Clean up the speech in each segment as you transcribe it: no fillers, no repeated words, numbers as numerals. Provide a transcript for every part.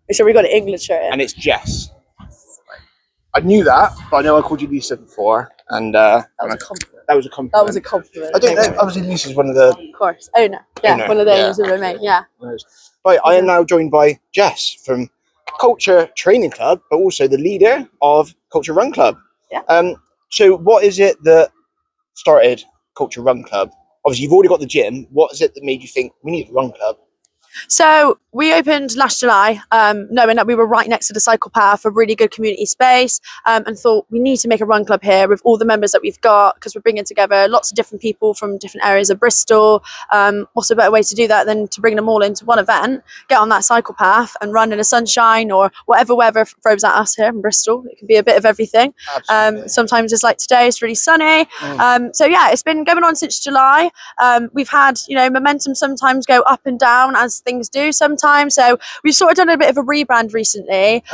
Make sure we got an England shirt in. And it's Jess. I knew that, but I know I called you Lisa before, and that was a compliment. That was a compliment. That was a compliment. I don't know. Obviously, Lisa's one of the... Of course. Owner. Yeah, one of the owners of the domain. Yeah. Right, I am now joined by Jess from Culture Training Club, but also the leader of Culture Run Club. Yeah. So what is it that started Culture Run Club? Obviously, you've already got the gym. What is it that made you think we need a run club? So we opened last July, knowing that we were right next to the cycle path, a really good community space, and thought we need to make a run club here with all the members that we've got, because we're bringing together lots of different people from different areas of Bristol. What's a better way to do that than to bring them all into one event, get on that cycle path and run in the sunshine or whatever weather throws at us here in Bristol. It can be a bit of everything. Sometimes it's like today, it's really sunny. So yeah, it's been going on since July. We've had, momentum sometimes go up and down as things do sometimes. So we've sort of done a bit of a rebrand recently,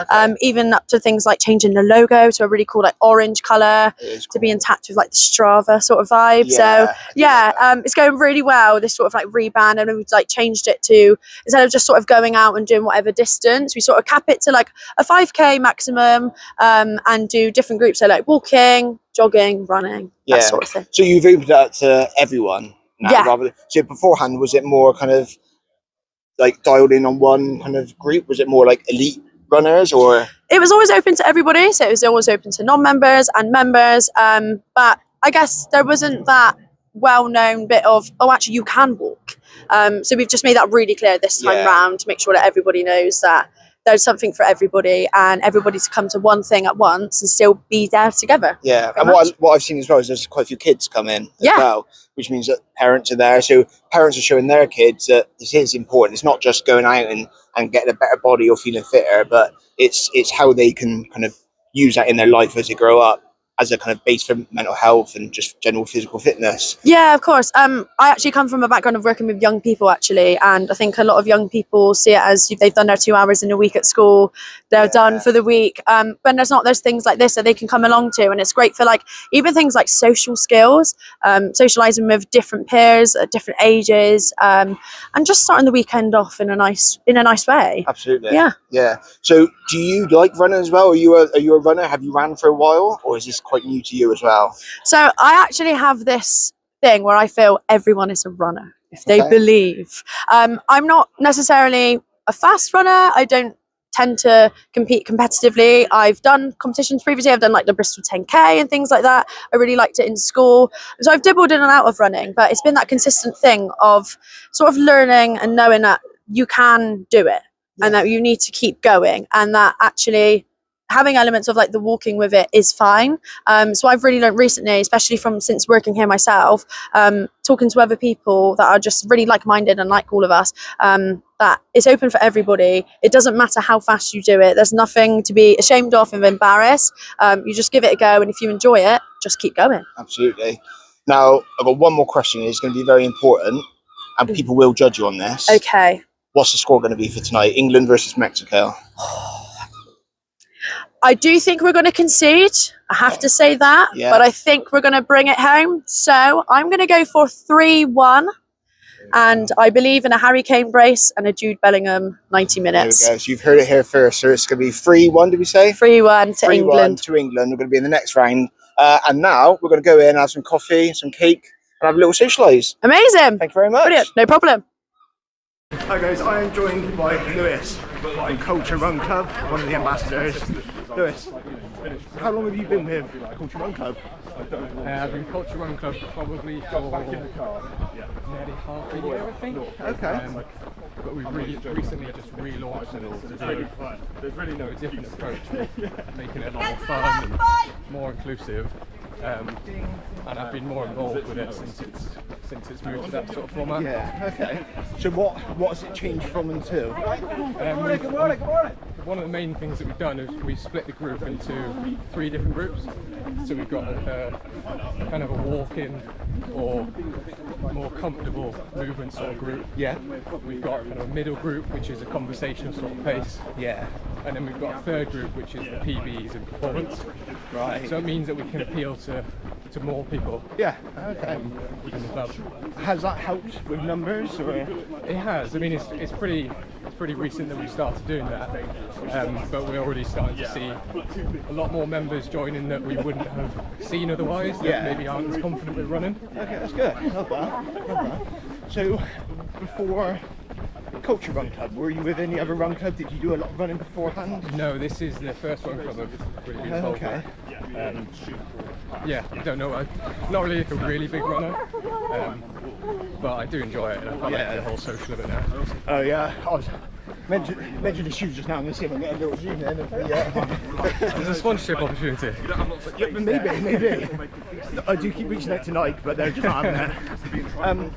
even up to things like changing the logo to a really cool like orange colour to be in touch with like the Strava sort of vibe. It's going really well, this sort of like rebrand, and we've like changed it to, instead of just sort of going out and doing whatever distance, we sort of cap it to like a 5k maximum, and do different groups, so like walking, jogging, running, that sort of thing. So you've opened it up to everyone now, so beforehand was it more kind of like dialed in on one kind of group? Was it more like elite runners, or? It was always open to everybody, so it was always open to non-members and members, but I guess there wasn't that well-known bit of, actually you can walk, so we've just made that really clear this time round to make sure that everybody knows that there's something for everybody, and everybody to come to one thing at once and still be there together. Yeah, and what I've seen as well is there's quite a few kids come in as well, which means that parents are there. So parents are showing their kids that this is important. It's not just going out and getting a better body or feeling fitter, but it's how they can kind of use that in their life as they grow up, as a kind of base for mental health and just general physical fitness. Yeah, of course. I actually come from a background of working with young people, actually, and I think a lot of young people see it as they've done their 2 hours in a week at school, they're done for the week. But there's things like this that they can come along to, and it's great for like even things like social skills, socializing with different peers at different ages, and just starting the weekend off in a nice way. Absolutely. Yeah. So do you like running as well? Are you a runner? Have you ran for a while, or is this quite new to you as well? So I actually have this thing where I feel everyone is a runner if they believe. I'm not necessarily a fast runner. I don't tend to compete competitively. I've done competitions previously. I've done like the Bristol 10k and things like that. I really liked it in school. So I've dabbled in and out of running, but it's been that consistent thing of sort of learning and knowing that you can do it and that you need to keep going, and that actually having elements of like the walking with it is fine. So I've really learned recently, especially since working here myself, talking to other people that are just really like-minded and like all of us, that it's open for everybody. It doesn't matter how fast you do it. There's nothing to be ashamed of and embarrassed. You just give it a go, and if you enjoy it, just keep going. Absolutely. Now, I've got one more question. It's going to be very important, and people will judge you on this. Okay. What's the score going to be for tonight? England versus Mexico. I do think we're going to concede. I have to say that, but I think we're going to bring it home. So I'm going to go for 3-1, and I believe in a Harry Kane brace and a Jude Bellingham 90 minutes. There we go. So you've heard it here first. So it's going to be 3-1, did we say? 3-1 to 3-1 England. to England. We're going to be in the next round. And now we're going to go in, have some coffee, some cake, and have a little socialise. Amazing. Thank you very much. Brilliant. No problem. Hi guys, I am joined by Lewis from Culture Run Club, one of the ambassadors. Lewis, how long have you been with Culture Run Club? I've been Culture Run Club probably for nearly half a year, I think. Okay. But we've recently just relaunched it. There's really no different approach, making it a lot more fun and more inclusive. And I've been more involved with it since it's moved to that sort of format. Yeah, okay. So what has it changed from and to? One of the main things that we've done is we've split the group into 3 different groups. So we've got a kind of a walk-in or more comfortable movement sort of group. Yeah. We've got kind of a middle group, which is a conversational sort of pace. Yeah. And then we've got a third group, which is the PBs and performance. Right. So it means that we can appeal to to more people. Yeah. Okay. Within the club. Has that helped with numbers, or? It has. I mean, it's pretty recent that we started doing that, but we're already starting to see a lot more members joining that we wouldn't have seen otherwise. That maybe aren't as confident with running. Okay, that's good. Love that. So, before Kulture Run Club, were you with any other run club? Did you do a lot of running beforehand? No, this is the first run club I've really been involved with. Yeah, I don't know. I'm not really a really big runner, but I do enjoy it, and I quite like the whole social of it now. Oh yeah, I was mentioned the shoes just now. I'm going to see if I can get a little zoom in. There's a sponsorship opportunity. Yeah, maybe. I do keep reaching out to Nike, but they're just not having it.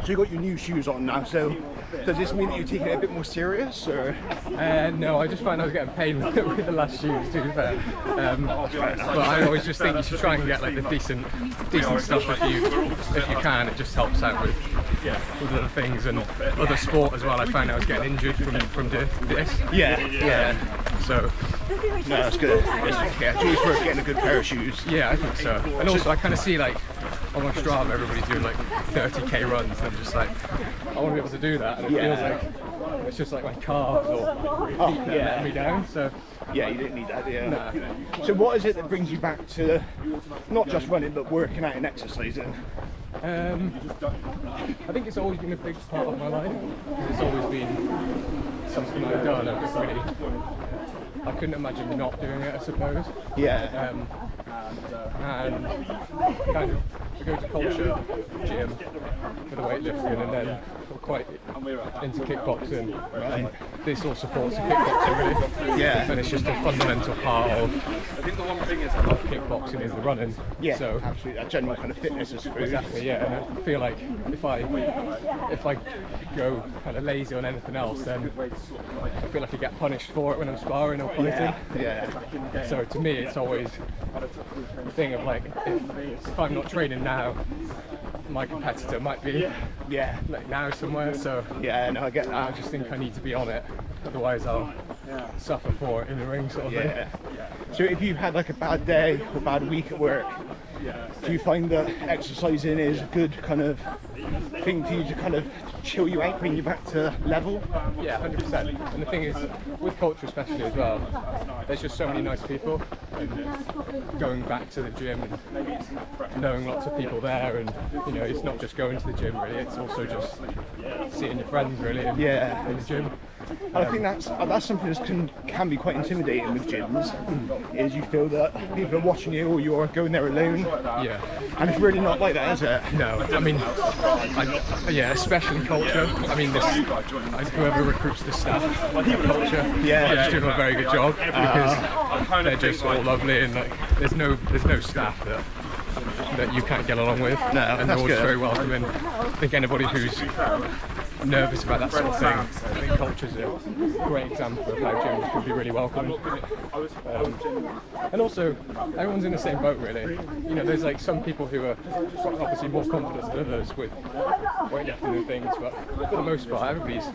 So you got your new shoes on now, so does this mean that you're taking it a bit more serious, or? No, I just find I was getting pain with the last shoes, to be fair. But I always just think you should try and get like the decent stuff if you can. It just helps out with other things and other sport as well. I found I was getting injured from doing this. Yeah. So no, that's good. It's always worth getting a good pair of shoes. Yeah, I think so. And also I kind of see like on my Strava everybody's doing like 30k runs, and I'm just like, I want to be able to do that, and it feels like it's just like my calves or feet that let me down. So yeah, you didn't need that. Nah. So what is it that brings you back to not just running but working out and exercising? I think it's always been a big part of my life. It's always been something I've done. I couldn't imagine not doing it, I suppose. Yeah. And kind of I go to Culture gym for the weightlifting, and then we're quite into kickboxing. And this all supports the kickboxing really. Yeah. And it's just a fundamental part of kickboxing is the running. Yeah. So absolutely, that general kind of fitness is food. exactly. Yeah. And I feel like if I go kind of lazy on anything else, then I feel like I get punished for it when I'm sparring or fighting. Yeah. So to me, it's always a thing of like, if I'm not training now, my competitor might be like now somewhere. So yeah, no, I get that. I just think I need to be on it, otherwise I'll suffer for it in the ring, sort of thing. So if you've had like a bad day or bad week at work, do you find that exercising is a good kind of thing for you to kind of chill you out, bring you back to level? Yeah, 100%. And the thing is, with Culture especially as well, there's just so many nice people, and going back to the gym and knowing lots of people there, and you know, it's not just going to the gym really, it's also just seeing your friends really in the gym. I think that's something that can be quite intimidating with gyms, is you feel that people are watching you or you're going there alone. Yeah. And it's really not like that, is it? No, I mean, especially Culture. I mean, whoever recruits the staff at Culture, they're just doing a very good job, because they're just all lovely, and like there's no staff that you can't get along with, and they're all very welcoming. I think anybody who's nervous about that sort of thing, I think Culture's a great example of how gyms can be really welcoming. And also, everyone's in the same boat really. You know, there's like some people who are obviously more confident than others with weightlifting and things, but for the most part, everybody's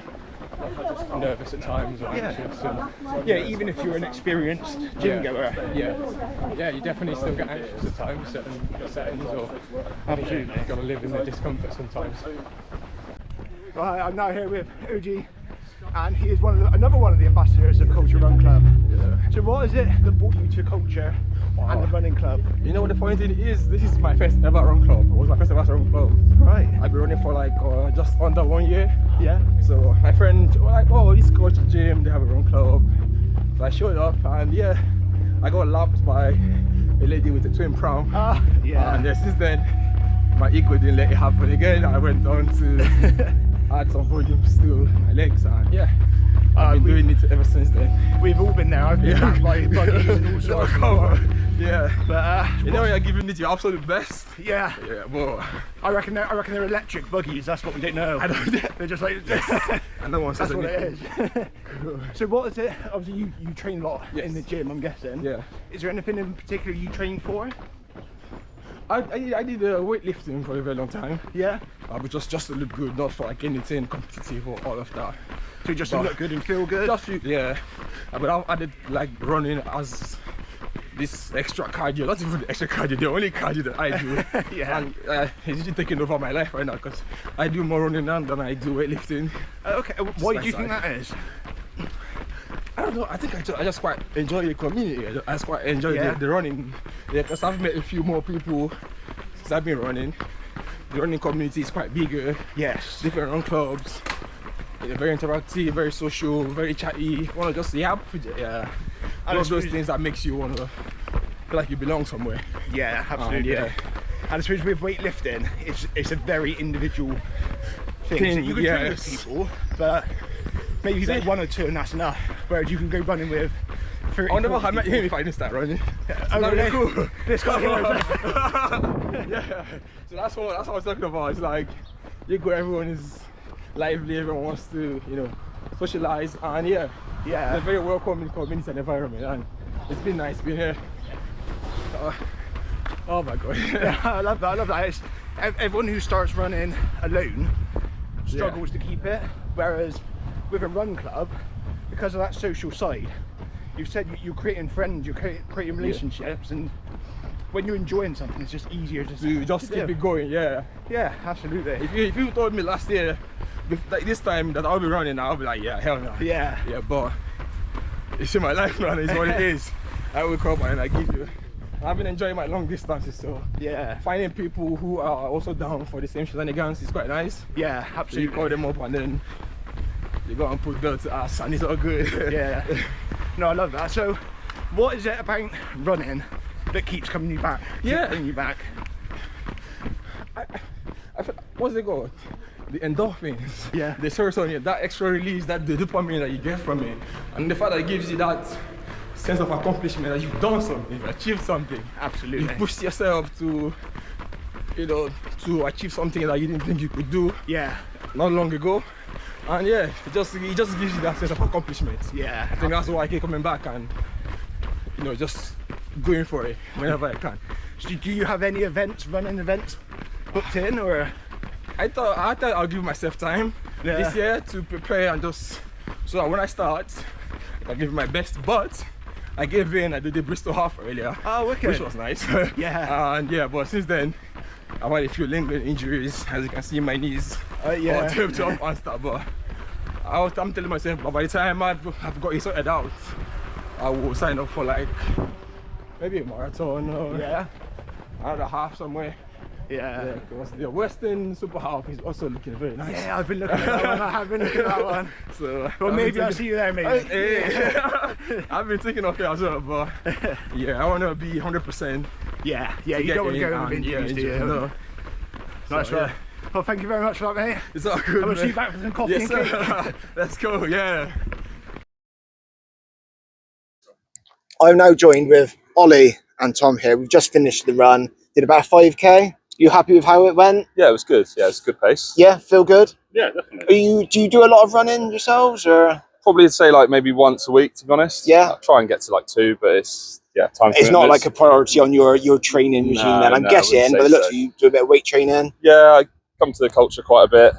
nervous at times or anxious. And, even if you're an experienced gym goer. Yeah, you definitely still get anxious at times, certain settings, or you've got to live in the discomfort sometimes. Right, I'm now here with Uji, and he is another one of the ambassadors of Kulture Run Club. Yeah. So what is it that brought you to Culture and the running club? You know what the funny thing is? This is my first ever run club. It was my first ever run club. Right. I've been running for like just under 1 year. Yeah. So my friend was like, oh, this Culture gym, they have a run club. So I showed up, and I got lapped by a lady with a twin pram. And since then, my ego didn't let it happen again. I went on to add some volume to my legs, and I've been doing it ever since then. We've all been there. I've been back by buggies and all sorts of but you know, you're giving it your absolute best. Yeah, well, I reckon they're electric buggies. That's what we don't know. I don't. They're just like and no one says that's what it anything. is. So what is it? Obviously, you train a lot in the gym, I'm guessing. Yeah. Is there anything in particular you train for? I did weightlifting for a very long time. Yeah. But just to look good, not for like anything competitive or all of that. So just to look good and feel good? Just but I did like running as this extra cardio, not even the extra cardio, the only cardio that I do. Yeah. And it's usually taking over my life right now because I do more running now than I do weightlifting. Okay, why do you think that is? I don't know, I think I just quite enjoy the community. I just quite enjoy the running. Yeah, because I've met a few more people since I've been running. The running community is quite bigger. Yes. Different run clubs. Yeah, very interactive, very social, very chatty. You want to just one of those things that makes you want to feel like you belong somewhere. Yeah, absolutely. And I suppose with weightlifting, it's a very individual thing. So you can train with people, but maybe like 1 or 2 and that's enough. Whereas you can go running with 30, I'll never have met him if I didn't start running. Oh, really? Cool. This guy. Yeah. So that's what I was talking about. It's like you go, everyone is lively, everyone wants to, socialize, and it's a very welcoming community and environment, and it's been nice being here. Oh my god. Yeah, I love that. It's, everyone who starts running alone struggles to keep it, whereas with a run club, because of that social side, you've said you're creating friends, you're creating relationships, and when you're enjoying something, it's just easier to keep it going. Yeah, absolutely. If you told me last year, like this time, that I'll be running, I'll be like, yeah, hell no. Yeah, but it's in my life, man. It's what it is. I wake up and I've been enjoying my long distances, so finding people who are also down for the same shenanigans is quite nice. Yeah, absolutely. So you call them up and then you go and put belt to ass and it's all good. Yeah. No, I love that. So what is it about running that keeps coming you back? Bringing you back? What's it called? The endorphins. Yeah. The serotonin, that extra release, the dopamine that you get from it, and the fact that it gives you that sense of accomplishment that you've done something, you've achieved something. Absolutely. You pushed yourself to achieve something that you didn't think you could do. Yeah. Not long ago. And it just gives you that sense of accomplishment. Yeah. I think that's why I keep coming back and just going for it whenever I can. So do you have any running events booked in, or? I thought I'll give myself time this year to prepare and just so that when I start, I give it my best. But I gave in. I did the Bristol half earlier. Oh, okay. Which was nice. Yeah. And but since then, I've had a few lingering injuries, as you can see, my knees. Yeah. Taped up and stuff. But I'm telling myself, but by the time I've got it sorted out, I will sign up for like maybe a marathon or another half somewhere. Yeah, because the Western Super Half is also looking very nice. Yeah, I've been looking at that one. I have been looking at that one. So, well, maybe I'll see you there, maybe. I've been thinking of it as well, but I want to be 100%. Yeah, you don't want to go with injuries, do you? No. Nice one. Well, thank you very much for that, mate. It's all good. I'm going to see you back for some coffee and cake. Let's go, I'm now joined with Ollie and Tom here. We've just finished the run, did about 5k. You happy with how it went? Yeah, it was good. Yeah, it's a good pace. Yeah, feel good? Yeah, definitely. Do you do a lot of running yourselves, or? Probably say like maybe once a week, to be honest. Yeah. I'll try and get to like 2, but it's time. It's not like a priority on your training regime. Then I'm guessing, but it looks like you do a bit of weight training. Yeah, I come to the culture quite a bit.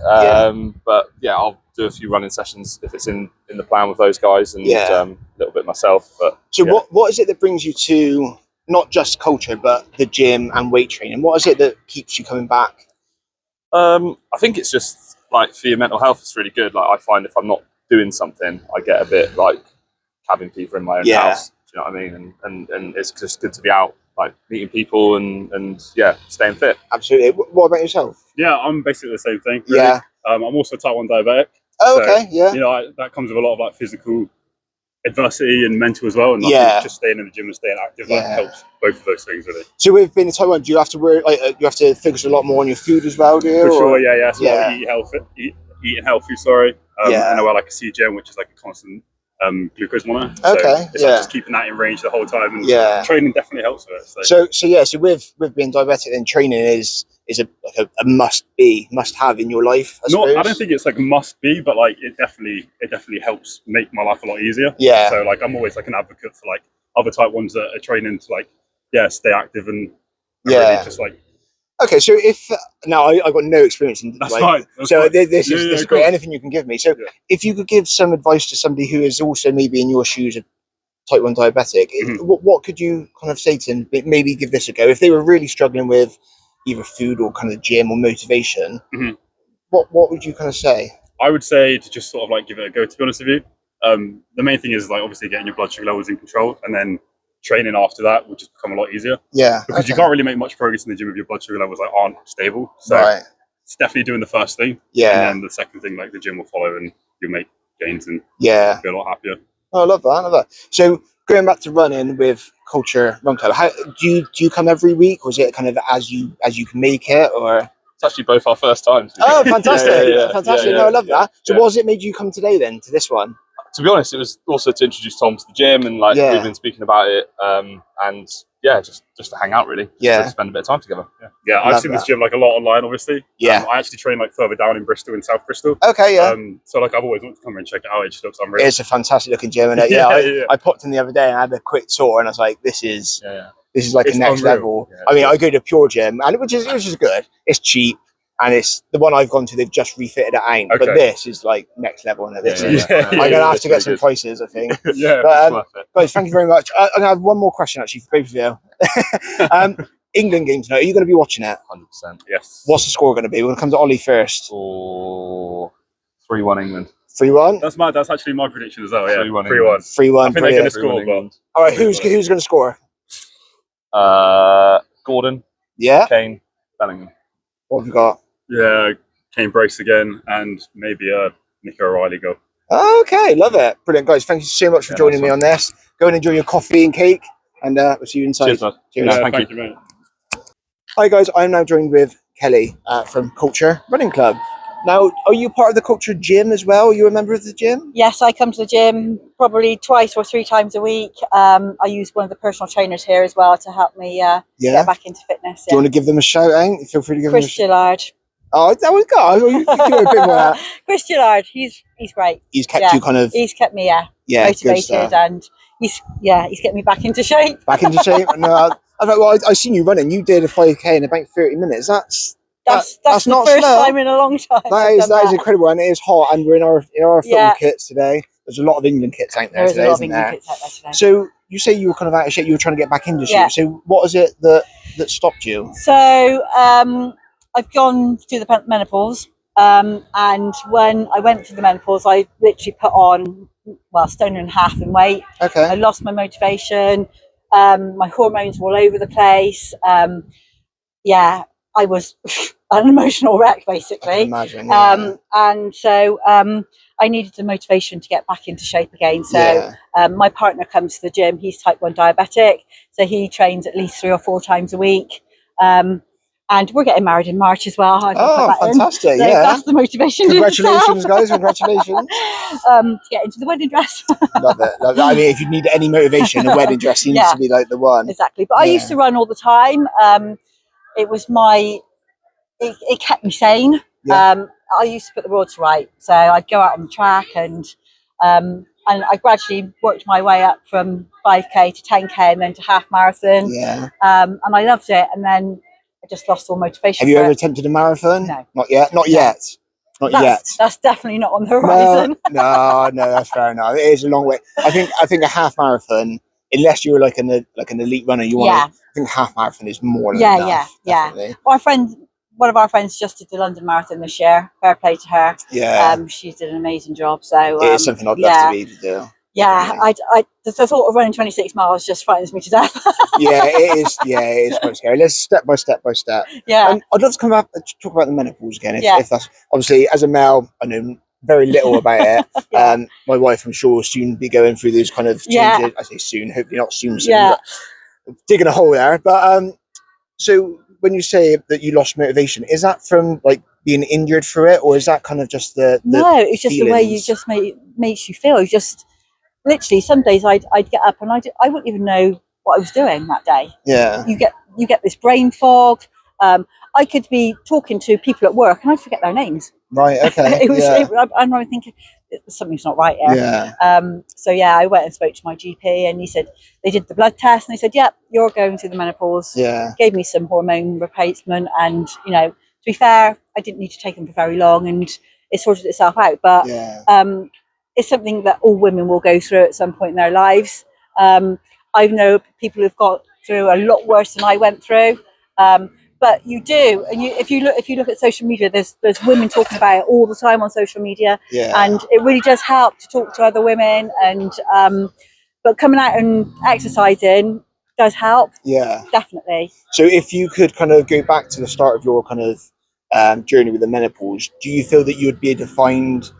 But I'll do a few running sessions if it's in the plan with those guys, and a little bit myself. But so what is it that brings you to not just culture, but the gym and weight training? What is it that keeps you coming back? I think it's just like for your mental health, it's really good. Like I find if I'm not doing something, I get a bit like cabin fever in my own house. Do you know what I mean? And it's just good to be out, like meeting people and staying fit. Absolutely. What about yourself? Yeah, I'm basically the same thing. Really. Yeah. I'm also type 1 diabetic. Oh, okay. Yeah. That comes with a lot of like physical adversity and mental as well, and just staying in the gym and staying active helps both of those things really. So with being a type 1, do you have to worry, you have to focus a lot more on your food as well, do you? For sure, yeah. So eating healthy, and I wear like a CGM, which is like a constant glucose monitor. So it's like just keeping that in range the whole time, and training definitely helps with it. So with being diabetic, then training is a must have in your life. I don't think it's like a must be, but like it definitely helps make my life a lot easier. Yeah. So like I'm always like an advocate for like other type 1s that are training to like stay active and really just like. Okay, so if now I got no experience in that's fine. This is great. Anything you can give me. So if you could give some advice to somebody who is also maybe in your shoes of type 1 diabetic. What could you kind of say to them, maybe give this a go? If they were really struggling with either food or kind of gym or motivation, what would you kind of say? I would say to just sort of like give it a go, to be honest with you. The main thing is like obviously getting your blood sugar levels in control, and then training after that will just become a lot easier. Yeah. Because you can't really make much progress in the gym if your blood sugar levels like aren't stable. So it's definitely doing the first thing. Yeah. And then the second thing, like the gym will follow and you'll make gains and be a lot happier. Oh, I love that. I love that. So going back to running with Kulture Run Club, how do you come every week, or is it kind of as you can make it, or? It's actually both our first times. Oh, fantastic! Fantastic! Yeah, no, I love that. So, what has it made you come today then to this one? To be honest, it was also to introduce Tom to the gym, and like we've been speaking about it, and just to hang out really, to spend a bit of time together. Yeah, I've seen this gym like a lot online, obviously. Yeah, I actually train like further down in Bristol, in South Bristol. Okay, yeah. So like I've always wanted to come and check it out. It just looks unreal. It's a fantastic looking gym, and I popped in the other day and had a quick tour, and I was like, this is like a next level. Yeah, I mean, I go to a Pure Gym, and which is good. It's cheap. And it's the one I've gone to. They've just refitted it out, but this is like next level. And this I'm gonna have to get some prices, I think. But guys, thank you very much. I'm gonna have one more question actually for both of you. England games now. Are you going to be watching it? 100%. Yes. What's the score going to be? We're going to come to Ollie first. 3-1 England. 3-1. That's actually my prediction as well. Yeah. 3-1. 3-1. I think they're going to score. All right. Who's going to score? Gordon. Yeah. Kane. Bellingham. What have you got? Yeah, Kane brace again, and maybe Nico O'Reilly go. Okay, love it. Brilliant, guys. Thank you so much for joining me on this. Go and enjoy your coffee and cake, and we'll see you inside. Cheers, bud. Cheers. Thank you, mate. Hi, guys. I'm now joined with Kelly from Kulture Running Club. Now, are you part of the Kulture Gym as well? Are you a member of the gym? Yes, I come to the gym probably 2 or 3 times a week. I use one of the personal trainers here as well to help me get back into fitness. Do you want to give them a shout out? Feel free to give Chris them Gillard. Oh, that was good. You can do a bit more of that. Chris Gillard, he's great. He's kept you kind of... He's kept me motivated, and he's getting me back into shape. Back into shape? No, I've seen you running. You did a 5K in about 30 minutes. That's the not first slow. time in a long time. That is incredible, and it is hot. And we're in our football kits today. There's a lot of England kits out there today, isn't there? So you say you were kind of out of shape. You were trying to get back into shape. So what was it that stopped you? So I've gone through the menopause, and when I went through the menopause, I literally put on stone and a half in weight. Okay. I lost my motivation. My hormones were all over the place. I was an emotional wreck, basically. I can imagine, yeah. And so I needed the motivation to get back into shape again. So my partner comes to the gym. He's type 1 diabetic, so he trains at least 3 or 4 times a week. And we're getting married in March as well. Fantastic! So that's the motivation. Congratulations, guys! Congratulations! To get into the wedding dress. Love it. I mean, if you need any motivation, a wedding dress seems to be like the one. Exactly. But I used to run all the time. It was it kept me sane. I used to put the roads right, so I'd go out on the track, and I gradually worked my way up from 5K to 10K and then to half marathon. Yeah. And I loved it, and then I just lost all motivation. Have you ever attempted a marathon? No. Not yet. Not yet. That's definitely not on the horizon. No, that's fair enough. It is a long way. I think a half marathon, unless you're like an elite runner, I think half marathon is more than enough. Yeah. One of our friends just did the London Marathon this year. Fair play to her. Yeah. She did an amazing job. So it is something I'd love to do. Yeah, the thought of running 26 miles just frightens me to death. It is quite scary. Let's step by step. Yeah. I'd love to come up and talk about the menopause again. If that's obviously, as a male, I know very little about it. My wife, I'm sure, will soon be going through these kind of changes. I say soon, hopefully not soon. But digging a hole there. But so when you say that you lost motivation, is that from like being injured through it, or is that kind of just the no? It's just feelings? The way you just makes you feel. You just literally some days I'd get up and I wouldn't even know what I was doing that day. Yeah. You get this brain fog. I could be talking to people at work and I'd forget their names. Right. Okay. I'm thinking something's not right here. Yeah. So I went and spoke to my GP, and he said they did the blood test, and they said, "Yep, you're going through the menopause." Yeah. Gave me some hormone replacement, and to be fair, I didn't need to take them for very long, and it sorted itself out. But it's something that all women will go through at some point in their lives. I know people who've got through a lot worse than I went through. But you do, and if you look at social media, there's women talking about it all the time on social media, and it really does help to talk to other women. And but coming out and exercising does help. Yeah, definitely. So if you could kind of go back to the start of your kind of journey with the menopause, do you feel that you would be able to find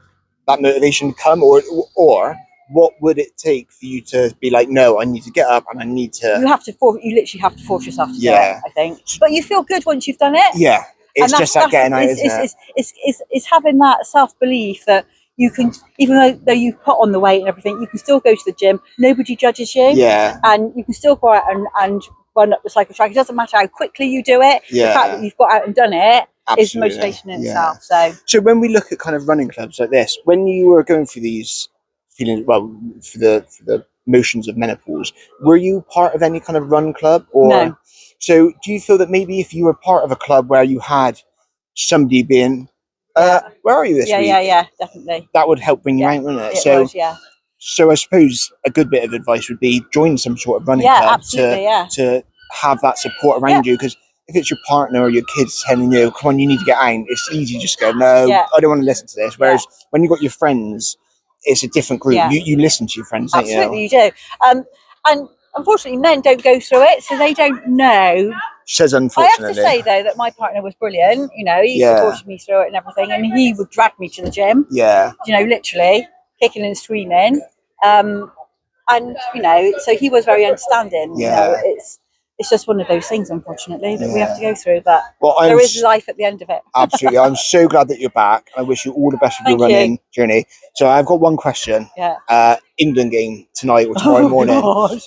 that motivation to come, or what would it take for you to be like, no, I need to get up and I need to? You literally have to force yourself to do it, I think. But you feel good once you've done it. Yeah, it's just that getting out, isn't it? It's having that self-belief that you can, even though you put on the weight and everything, you can still go to the gym. Nobody judges you. Yeah. And you can still go out and run up the cycle track. It doesn't matter how quickly you do it. Yeah. The fact that you've got out and done it is Absolutely. motivation in itself. So when we look at kind of running clubs like this, when you were going through these feelings, well, for the motions of menopause, were you part of any kind of run club, or no? So do you feel that maybe if you were part of a club where you had somebody being, where are you this week? Yeah, definitely. That would help bring you out, wouldn't it? It would, yeah. So I suppose a good bit of advice would be join some sort of running club to have that support around you, because if it's your partner or your kids telling you, come on, you need to get out, it's easy to just go, no, I don't want to listen to this. Whereas when you've got your friends, it's a different group. You listen to your friends, don't you? Absolutely, you do. And unfortunately, men don't go through it, so they don't know. Says unfortunately. I have to say, though, that my partner was brilliant. You know, he supported me through it and everything, and he would drag me to the gym. Yeah. You know, literally, kicking and screaming. And, you know, so he was very understanding. Yeah. You know, it's just one of those things, unfortunately, that we have to go through. But there is life at the end of it. Absolutely. I'm so glad that you're back. I wish you all the best with your running journey. So I've got one question. Yeah. England game tonight or tomorrow morning. God.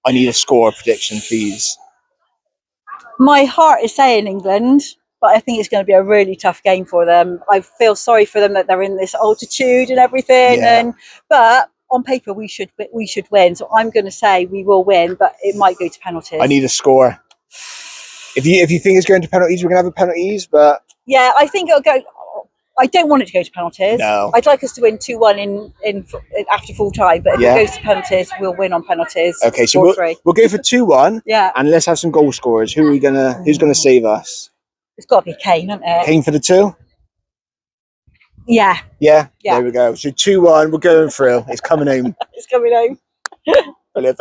I need a score prediction, please. My heart is saying England, but I think it's going to be a really tough game for them. I feel sorry for them that they're in this altitude and everything, but on paper we should win. So I'm going to say we will win, but it might go to penalties. I need a score. If you think it's going to penalties, we're going to have a penalties, but yeah, I think it'll go. I don't want it to go to penalties. No. I'd like us to win 2-1 in after full time, but if it goes to penalties, we'll win on penalties. Okay, so we'll go for 2-1. Yeah. And let's have some goal scorers. Who's gonna save us? It's got to be Kane, hasn't it? Kane for the 2? Yeah. Yeah. There we go. So 2-1. We're going through. It's coming home. It's coming home. Brilliant.